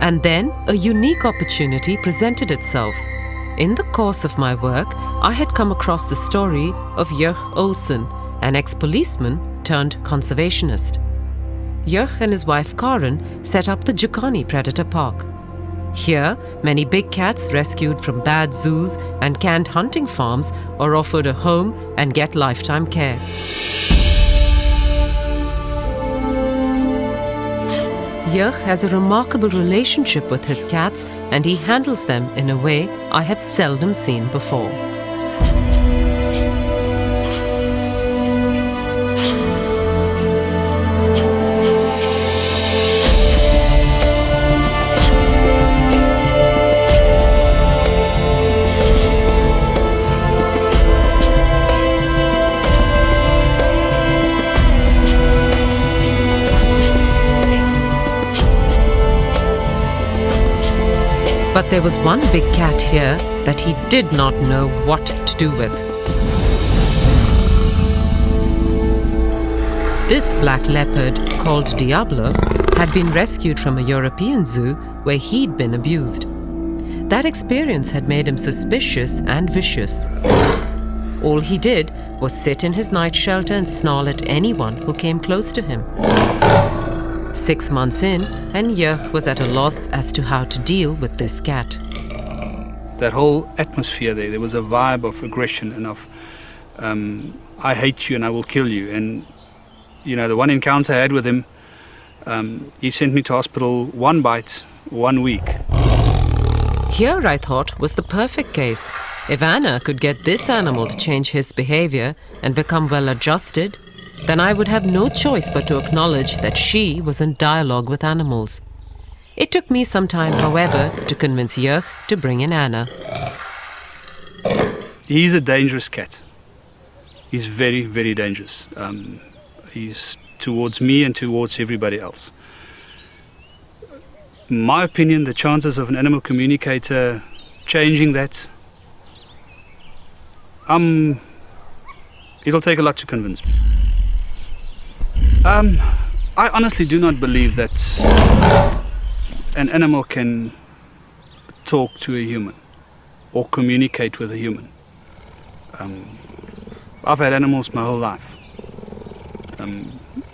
And then a unique opportunity presented itself. In the course of my work, I had come across the story of Jörg Olsen, an ex-policeman turned conservationist. Jörg and his wife Karen set up the Jukani Predator Park. Here, many big cats rescued from bad zoos and canned hunting farms are offered a home and get lifetime care. Jörg has a remarkable relationship with his cats, and he handles them in a way I have seldom seen before. But there was one big cat here that he did not know what to do with. This black leopard, called Diablo, had been rescued from a European zoo where he'd been abused. That experience had made him suspicious and vicious. All he did was sit in his night shelter and snarl at anyone who came close to him. 6 months in, and Jörg was at a loss as to how to deal with this cat. That whole atmosphere there was a vibe of aggression and of I hate you and I will kill you. And you know, the one encounter I had with him, he sent me to hospital 1 bite, 1 week. Here, I thought, was the perfect case. If Anna could get this animal to change his behavior and become well adjusted, then I would have no choice but to acknowledge that she was in dialogue with animals. It took me some time, however, to convince Jörg to bring in Anna. He's a dangerous cat. He's very, very dangerous. He's towards me and towards everybody else. In my opinion, the chances of an animal communicator changing that, it'll take a lot to convince me. I honestly do not believe that an animal can talk to a human or communicate with a human. I've had animals my whole life.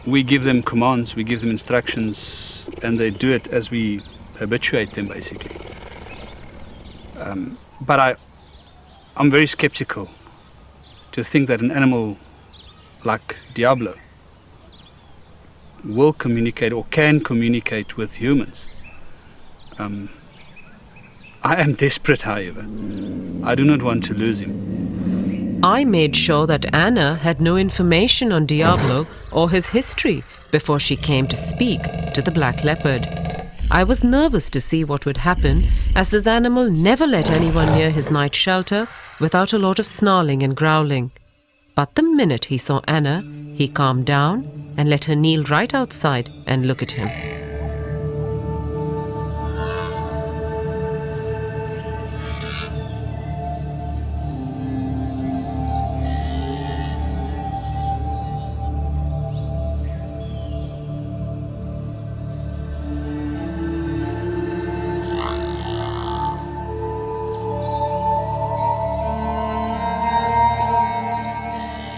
We give them commands, we give them instructions, and they do it as we habituate them, basically. But I'm very skeptical to think that an animal like Diablo will communicate or can communicate with humans. I am desperate, however. I do not want to lose him. I made sure that Anna had no information on Diablo or his history before she came to speak to the black leopard. I was nervous to see what would happen, as this animal never let anyone near his night shelter without a lot of snarling and growling. But the minute he saw Anna, he calmed down and let her kneel right outside and look at him.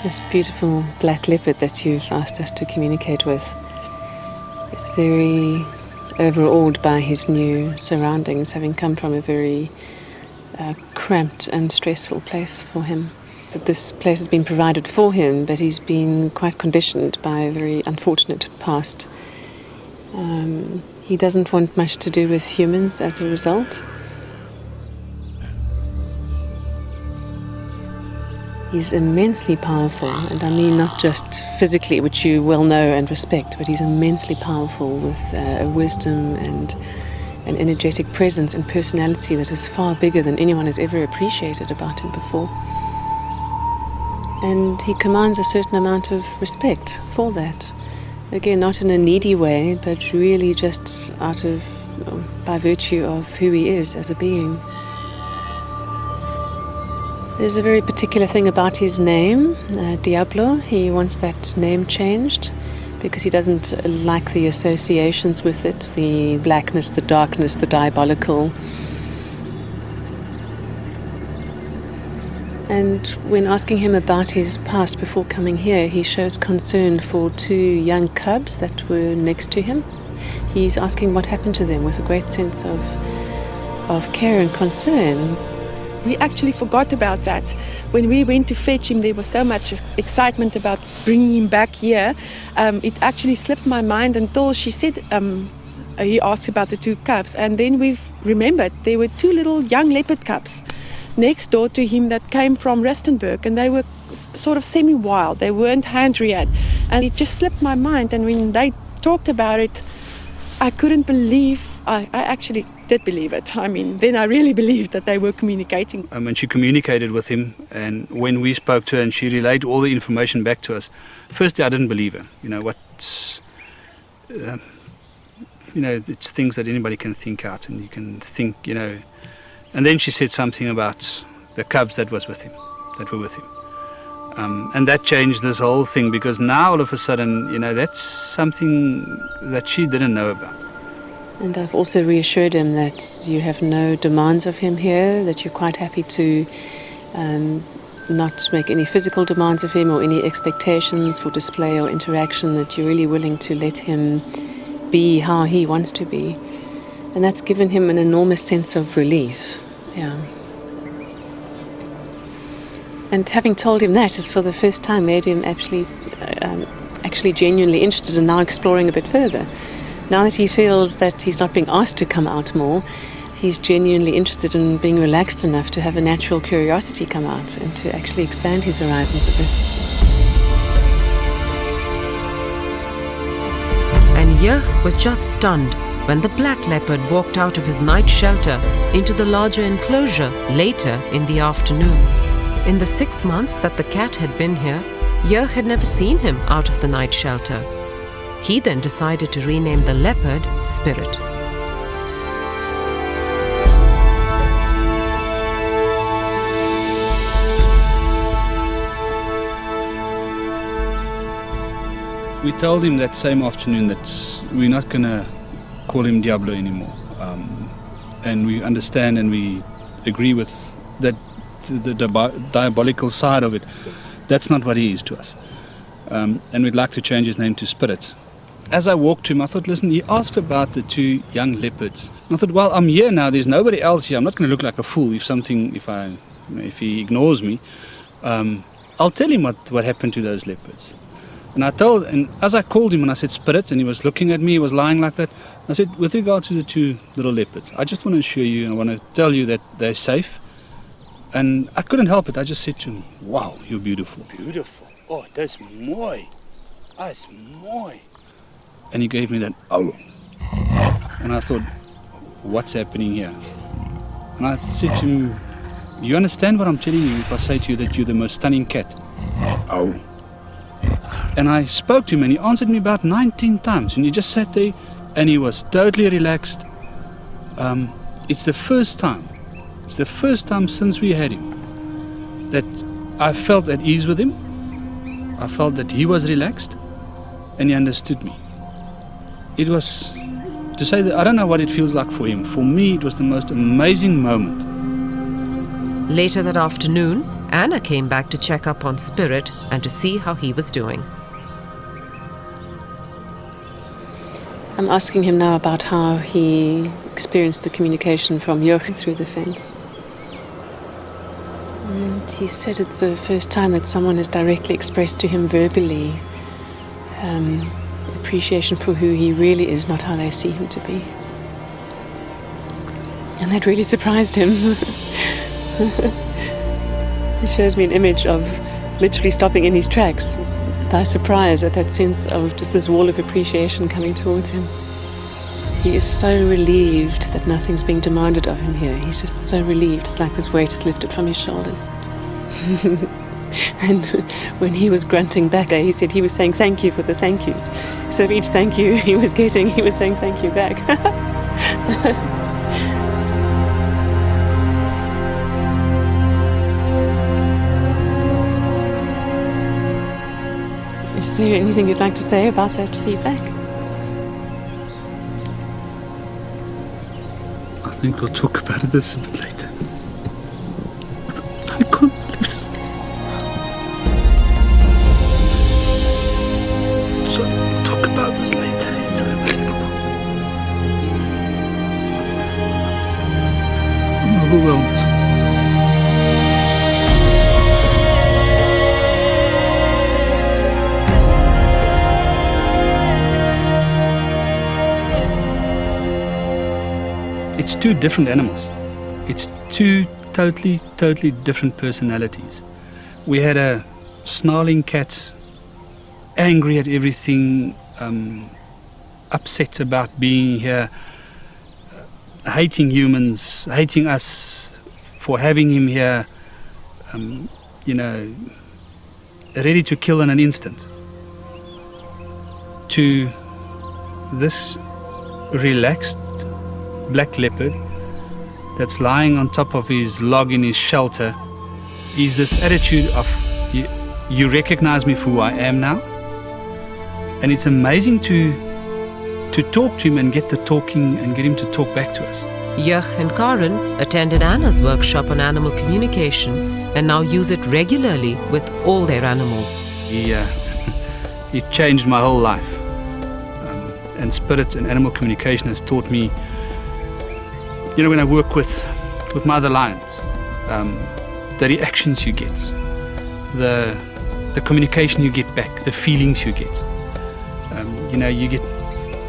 This beautiful black leopard that you've asked us to communicate with is very overawed by his new surroundings, having come from a very cramped and stressful place for him. But this place has been provided for him, but he's been quite conditioned by a very unfortunate past. He doesn't want much to do with humans as a result. He's immensely powerful, and I mean not just physically, which you well know and respect, but he's immensely powerful with a wisdom and an energetic presence and personality that is far bigger than anyone has ever appreciated about him before. And he commands a certain amount of respect for that. Again, not in a needy way, but really just out of, by virtue of who he is as a being. There's a very particular thing about his name, Diablo. He wants that name changed. because he doesn't like the associations with it, the blackness, the darkness, the diabolical. And when asking him about his past before coming here, he shows concern for 2 young cubs that were next to him. He's asking what happened to them with a great sense of care and concern. We actually forgot about that. When we went to fetch him, there was so much excitement about bringing him back here. It actually slipped my mind until she said, he asked about the 2 cubs, and then we've remembered there were 2 little young leopard cubs next door to him that came from Breytenbach, and they were sort of semi-wild. They weren't hand-reared, and it just slipped my mind. And when they talked about it, I couldn't believe. I actually did believe it. I mean, then I really believed that they were communicating. And she communicated with him, and when we spoke to her and she relayed all the information back to us, firstly I didn't believe her. It's things that anybody can think out, and you can think, And then she said something about the cubs that were with him. And that changed this whole thing, because now all of a sudden, that's something that she didn't know about. And I've also reassured him that you have no demands of him here, that you're quite happy to not make any physical demands of him or any expectations for display or interaction, that you're really willing to let him be how he wants to be. And that's given him an enormous sense of relief. Yeah. And having told him that is for the first time made him actually genuinely interested in now exploring a bit further. Now that he feels that he's not being asked to come out more, he's genuinely interested in being relaxed enough to have a natural curiosity come out and to actually expand his horizons a bit. And Yeh was just stunned when the black leopard walked out of his night shelter into the larger enclosure later in the afternoon. In the 6 months that the cat had been here, Yeh had never seen him out of the night shelter. He then decided to rename the leopard Spirit. We told him that same afternoon that we're not going to call him Diablo anymore. And we understand and we agree with that the diabolical side of it. That's not what he is to us. And we'd like to change his name to Spirit. As I walked to him, I thought, listen, he asked about the 2 young leopards. And I thought, well, I'm here now, there's nobody else here. I'm not going to look like a fool if he ignores me. I'll tell him what happened to those leopards. And as I called him and I said Spirit, and he was looking at me, he was lying like that, I said, with regard to the 2 little leopards, I just want to assure you and I want to tell you that they're safe. And I couldn't help it. I just said to him, wow, you're beautiful. Beautiful. Oh, that's mooi. That's mooi. And he gave me that, oh. And I thought, what's happening here? And I said to him, you understand what I'm telling you if I say to you that you're the most stunning cat? Oh. And I spoke to him and he answered me about 19 times. And he just sat there and he was totally relaxed. It's the first time since we had him that I felt at ease with him. I felt that he was relaxed and he understood me. It was, to say that I don't know what it feels like for him. For me, it was the most amazing moment. Later that afternoon, Anna came back to check up on Spirit and to see how he was doing. I'm asking him now about how he experienced the communication from Jochen through the fence. And he said it's the first time that someone has directly expressed to him verbally appreciation for who he really is, not how they see him to be. And that really surprised him. He shows me an image of literally stopping in his tracks by surprise at that sense of just this wall of appreciation coming towards him. He is so relieved that nothing's being demanded of him here. He's just so relieved. It's like this weight is lifted from his shoulders. And when he was grunting back, he said he was saying thank you for the thank yous. So for each thank you he was getting, he was saying thank you back. Is there anything you'd like to say about that feedback? I think we'll talk about this a bit later. I can't listen. So we'll talk about this later. It's unbelievable. I'm overwhelmed. It's two different animals. It's two totally different personalities. We had a snarling cat, angry at everything, upset about being here, hating humans, hating us for having him here, you know, ready to kill in an instant. To this relaxed black leopard that's lying on top of his log in his shelter is this attitude of you recognize me for who I am now. And it's amazing to talk to him and get the talking and get him to talk back to us. Jurg and Karen attended Anna's workshop on animal communication and now use it regularly with all their animals. He changed my whole life. And spirit and animal communication has taught me, you know, when I work with my other lions, the reactions you get, the communication you get back, the feelings you get. You know,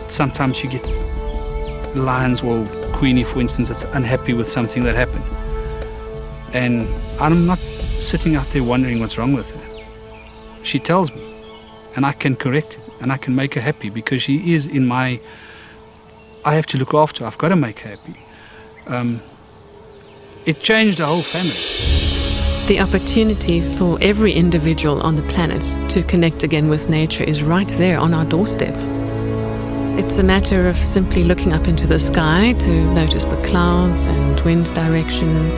sometimes you get lions, or Queenie for instance, that's unhappy with something that happened. And I'm not sitting out there wondering what's wrong with her. She tells me, and I can correct it, and I can make her happy, because she is in my, I have to look after her, I've got to make her happy. It changed the whole family. The opportunity for every individual on the planet to connect again with nature is right there on our doorstep. It's a matter of simply looking up into the sky to notice the clouds and wind direction,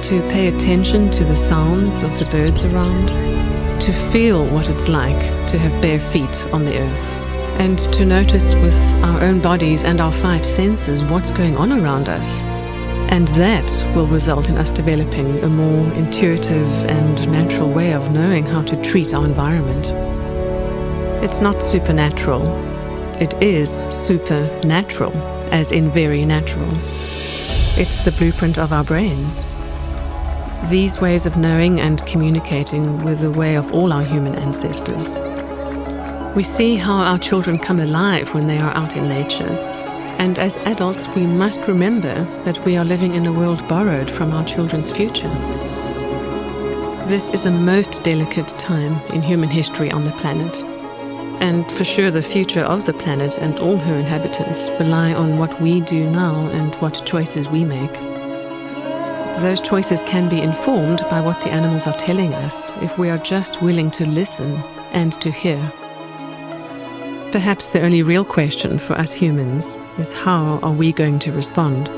to pay attention to the sounds of the birds around, to feel what it's like to have bare feet on the earth, and to notice with our own bodies and our five senses what's going on around us. And that will result in us developing a more intuitive and natural way of knowing how to treat our environment. It's not supernatural. It is supernatural, as in very natural. It's the blueprint of our brains. These ways of knowing and communicating were the way of all our human ancestors. We see how our children come alive when they are out in nature. And as adults, we must remember that we are living in a world borrowed from our children's future. This is a most delicate time in human history on the planet. And for sure the future of the planet and all her inhabitants rely on what we do now and what choices we make. Those choices can be informed by what the animals are telling us if we are just willing to listen and to hear. Perhaps the only real question for us humans is how are we going to respond?